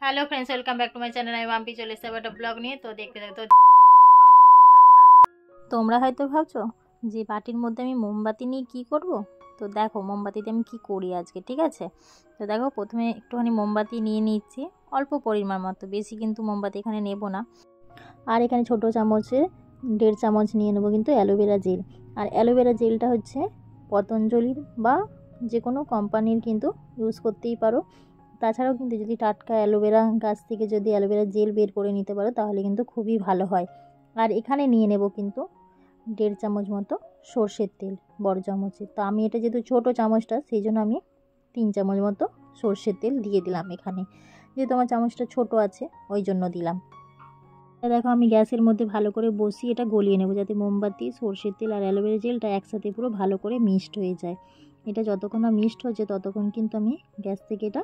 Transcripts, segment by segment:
Hello friends, welcome back to my channel. আমি মাম্পি চলে এসেছি একটা ব্লগ নিয়ে। তো দেখতে দেখতে তোমরা হয়তো ভাবছো যে বাটির মধ্যে আমি মোমবাতি নিয়ে কি করব। তো দেখো মোমবাতিতে আমি কি করি আজকে, ঠিক আছে। তো দেখো প্রথমে একটুখানি মোমবাতি নিয়ে নিচ্ছি, অল্প পরিমাণ মতো, বেশি কিন্তু মোমবাতি এখানে নেব না। আর এখানে ছোটো চামচে 1.5 চামচ নিয়ে নেবো কিন্তু অ্যালোভেরা জেল। আর অ্যালোভেরা জেলটা হচ্ছে পতঞ্জলির বা যে কোনো কোম্পানির কিন্তু ইউজ করতেই পারো। তাছাড়াও কিন্তু যদি টাটকা অ্যালোভেরা গাছ থেকে যদি অ্যালোভেরা জেল বের করে নিতে পারো তাহলে কিন্তু খুবই ভালো হয়। আর এখানে নিয়ে নেব কিন্তু 1.5 চামচ মতো সর্ষের তেল, বড় চামচে। তো আমি এটা যেহেতু ছোটো চামচটা, সেই জন্য আমি 3 চামচ মতো সর্ষের তেল দিয়ে দিলাম এখানে, যেহেতু আমার চামচটা ছোটো আছে ওই জন্য দিলাম। দেখো আমি গ্যাসের মধ্যে ভালো করে বসিয়ে এটা গলিয়ে নেব, যাতে মোমবাতি, সর্ষের তেল আর অ্যালোভেরা জেলটা একসাথে পুরো ভালো করে মিক্সড হয়ে যায়। এটা যতক্ষণ না মিক্সড হচ্ছে ততক্ষণ কিন্তু আমি গ্যাস থেকে এটা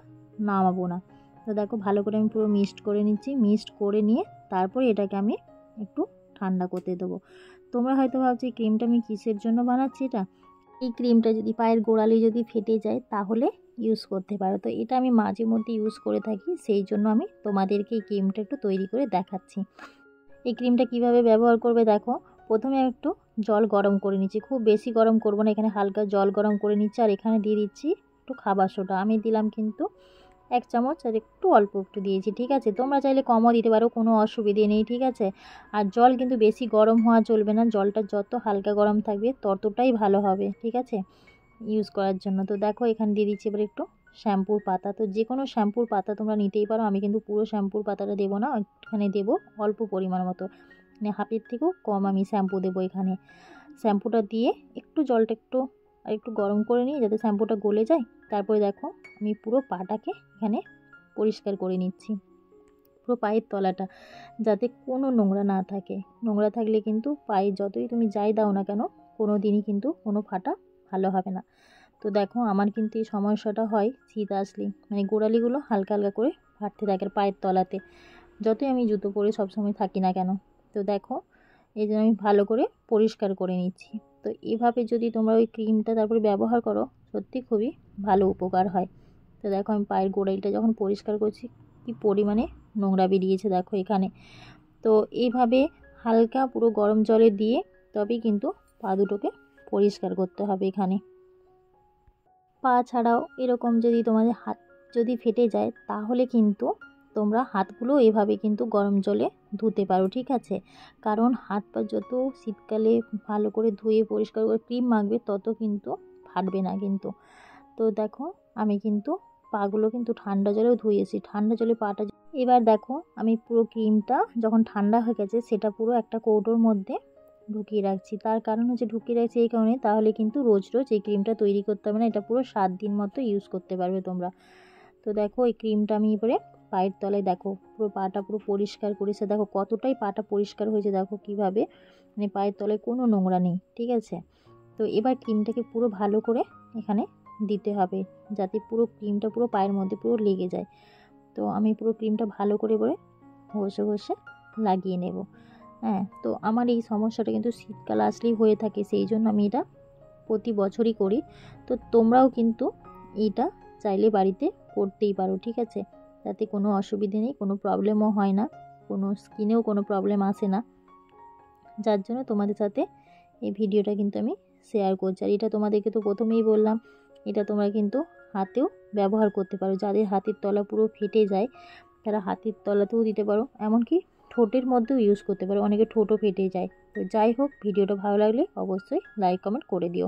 নামাবো না। তো দেখো ভালো করে আমি পুরো মিক্সড করে নিচ্ছি। মিক্সড করে নিয়ে তারপর এটাকে আমি একটু ঠান্ডা করতে দেবো। তোমরা হয়তো ভাবছো এই ক্রিমটা আমি কিসের জন্য বানাচ্ছি। এই ক্রিমটা যদি পায়ের গোড়ালি যদি ফেটে যায় তাহলে ইউজ করতে পারো। তো এটা আমি মাঝে মধ্যে ইউজ করে থাকি, সেই জন্য আমি তোমাদেরকে এই ক্রিমটা একটু তৈরি করে দেখাচ্ছি। এই ক্রিমটা কিভাবে ব্যবহার করবে দেখো। প্রথমে একটু জল গরম করে নিচ্ছি, খুব বেশি গরম করব না, এখানে হালকা জল গরম করে নিচ্ছি। আর এখানে দিয়ে দিচ্ছি একটু খাবার সোডা, আমি দিলাম কিন্তু 1 চামচ, আর একটু অল্প একটু দিয়েছি, ঠিক আছে। তোমরা চাইলে কমও দিতে পারো, কোনো অসুবিধে নেই, ঠিক আছে। আর জল কিন্তু বেশি গরম হওয়া চলবে না, জলটা যত হালকা গরম থাকবে ততটাই ভালো হবে, ঠিক আছে, ইউজ করার জন্য। তো দেখো এখানে দিয়ে দিচ্ছি এবার একটু শ্যাম্পুর পাতা। তো যে কোনো শ্যাম্পুর পাতা তোমরা নিতেই পারো, আমি কিন্তু পুরো শ্যাম্পুর পাতাটা দেবো না, এখানে দেবো অল্প পরিমাণ মতো, মানে হাফের থেকেও কম আমি শ্যাম্পু দেবো এখানে। শ্যাম্পুটা দিয়ে একটু জলটা একটু গরম করে নিয়ে যাতে শ্যাম্পুটা গলে যায়। তারপরে দেখো আমি পুরো পাটাকে এখানে পরিষ্কার করে নিচ্ছি, পুরো পায়ের তলাটা, যাতে কোনো নোংরা না থাকে। নোংরা থাকলে কিন্তু পায়ে যতই তুমি যাই দাও না কেন, কোনো দিনই কিন্তু কোনো ফাটা ভালো হবে না। তো দেখো আমার কিন্তু এই সমস্যাটা হয় শীত আসলেই, মানে গোড়ালিগুলো হালকা হালকা করে ফাটতে থাকে পায়ের তলাতে, যতই আমি জুতো পরে সবসময় থাকি না কেন। তো দেখো এই জন্য আমি ভালো করে পরিষ্কার করে নিচ্ছি। তো এইভাবে যদি তোমরা ওই ক্রিমটা তারপরে ব্যবহার করো সত্যি খুবই ভালো উপকার হয়। তো দেখো আমি পায়ের গোড়ালিটা যখন পরিষ্কার করছি কি পরিমাণে নোংরা বেরিয়েছে দেখো এখানে। তো এইভাবে হালকা পুরো গরম জলে দিয়ে তবেই কিন্তু পা দুটোকে পরিষ্কার করতে হবে এখানে। পা ছাড়াও এরকম যদি তোমাদের হাত যদি ফেটে যায় তাহলে কিন্তু তোমরা হাতগুলো এভাবে কিন্তু গরম জলে ধুতে পারো, ঠিক আছে। কারণ হাত পা যত শীতকালে ভালো করে ধুয়ে পরিষ্কার করে ক্রিম মাখবে তত কিন্তু ফাটবে না কিন্তু। তো দেখো আমি কিন্তু পাগুলো কিন্তু ঠান্ডা জলেও ধুয়েছি, ঠান্ডা জলে পাটা। এবার দেখো আমি পুরো ক্রিমটা যখন ঠান্ডা হয়ে গেছে সেটা পুরো একটা কৌটোর মধ্যে ঢুকিয়ে রাখছি। তার কারণ হচ্ছে ঢুকিয়ে রাখছি এই কারণে, তাহলে কিন্তু রোজ রোজ এই ক্রিমটা তৈরি করতে হবে না, এটা পুরো 7 দিন মতো ইউজ করতে পারবে তোমরা। তো দেখো এই ক্রিমটা আমি এবারে পায়ের তলায় দেখো পুরো পাটা পুরো পরিষ্কার করেছে, দেখো কতটাই পাটা পরিষ্কার হয়েছে, দেখো কিভাবে, মানে পায়ের তলায় কোনো নোংরা নেই, ঠিক আছে। তো এবার ক্রিমটাকে পুরো ভালো করে এখানে দিতে হবে, যাতে পুরো ক্রিমটা পুরো পায়ের মধ্যে পুরো লেগে যায়। তো আমি পুরো ক্রিমটা ভালো করে ঘষে ঘষে লাগিয়ে নেব। হ্যাঁ, তো আমার এই সমস্যাটা কিন্তু শীতকাল আসলেই হয়ে থাকে, সেই জন্য আমি এটা প্রতি বছরই করি। তো তোমরাও কিন্তু এইটা চাইলে বাড়িতে করতেই পারো, ঠিক আছে। তাতে কোনো অসুবিধে নেই, কোনো প্রবলেমও হয় না, কোনো স্কিনেও কোনো প্রবলেম আসে না, যার জন্য তোমাদের সাথে এই ভিডিওটা কিন্তু আমি শেয়ার করছি। আর এটা তোমাদেরকে তো প্রথমেই বললাম, এটা তোমরা কিন্তু হাতেও ব্যবহার করতে পারো, যাদের হাতের তলা পুরো ফেটে যায় তারা হাতের তলাতেও দিতে পারো, এমনকি ঠোঁটের মধ্যেও ইউজ করতে পারো, অনেকে ঠোঁটও ফেটে যায়। তো যাই হোক, ভিডিওটা ভালো লাগলে অবশ্যই লাইক কমেন্ট করে দিও।